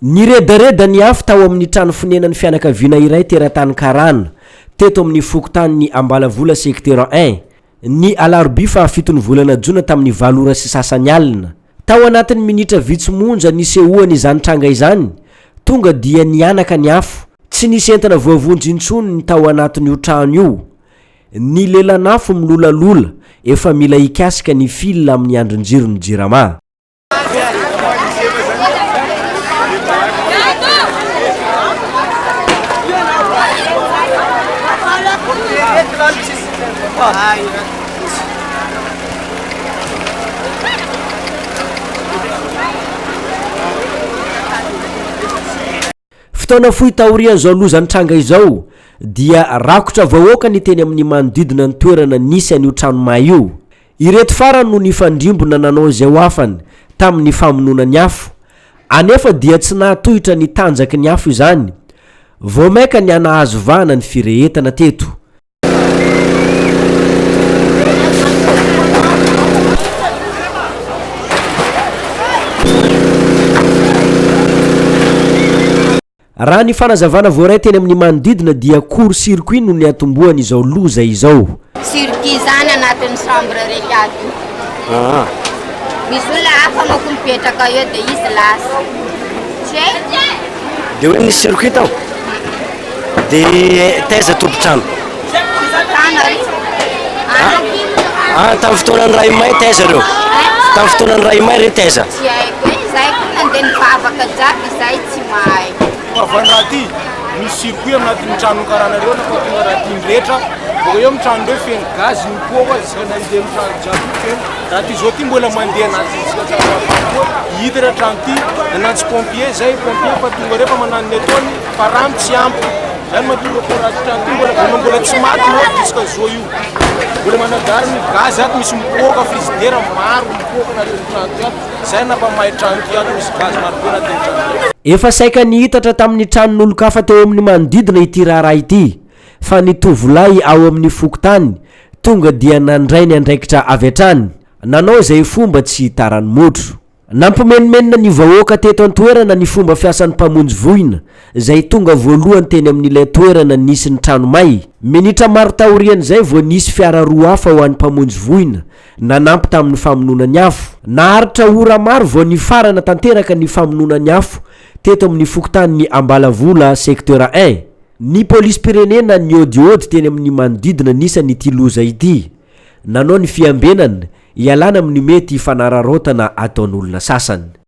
Niredareda ny afo tao amin'ny trano fonenan'ny fianakaviana iray teratany Karana teto amin'ny fokotanin'ny Ambalavola secteur 1 ny alarobia fa 7 volana Jona tamin'ny 7 ora sy sasany alina. Tao anatin'ny minitra vitsomonja nisehoany izany tranga izany tonga dia nianaka ny afo. Tsy nisy entana voavonjy intsony ny tao anatin'io trano io. Ny lelanafo milolalola efa mila ikasika ny fil amin'ny andron-jiro ny jirama. Fotoana fohy taorian'izao lozany tranga izao dia rakotra vahoaka ny teny amin'ny manodidina ny toerana nisy an'io trano may io. Ireto farany no nifandrimbona nanao izay ho afany tamin'ny famonoana ny afo, anefa dia tsy nahatohitra ny tanjaky ny afo izany. Vao maika ny anahazovana ny firehetana teto. Raha ny fanazavana voaray teny amin'ny manodidina dia court-circuit no ny atomboany izao loza izao. Circuit zany anatin'ny chambre reky ato. Misy olona hafa manko mipetraka eo dia izy lasa. Dia hoe nisy circuit tao? Dia taiza tompo-trano? Tamin'ny fotoanan'ny ray may taiza reo? Tamin'ny fotoanan'ny ray may re taiza? Tsy haiko hoe izay koa nandeha nivavaka jiaby izay tsy mahay. Avanaty misy circuit anatin'ny trano karanareo na tonga raha rehetra boko eo amin'ny trano reo feno gaz ny koa isaka nandeha amin'ny trano jiaby feno raha ty zao ty mbola mandeha anaty isaka tsara hita raha trano ty nanantsy pompier zay pompier fa tonga rehefa manano ny ataony fa rano tsy ampy zany mahatonga ko raha trano ty mbola tsy maty moa jusqu'à zao io mbola manadary ny gaz ato misy mipoaka frigidaire maro mipoaka anatin'ny trano ty ato zay nampamahay trano ty ato misy gaz maro be anatin'ny trano. Efa saika nihitatra tamin'ny tranon'olo-kafa teo amin'ny manodidina ity raharaha ity fa ny tovolahy ao amin'ny fokotany tonga dia nandray ny andraikitra avy hatrany nanao izay fomba tsy hitarany motro. Nampimenimenina ny vahoaka teto an-toerana ny fomba fiasan'ny mpamonjy voina izay tonga voalohany teny amin'ilay toerana nisy ny trano may. Minitra maro taorian'izay vao nisy fiara roa hafa ho an'ny mpamonjy voina nanampy tamin'ny famonoana ny afo. Naharitra ora maro vao nifarana tanteraka ny famonoana ny afo teto amin'ny fokotanin'ny Ambalavola secteur 1. Ny polisy pirenena niodiody teny amin'ny manodidina nisan'ity loza ity. Nanao ny fiambenana ialana amin'ny mety fanararotana ataon'olona sasany.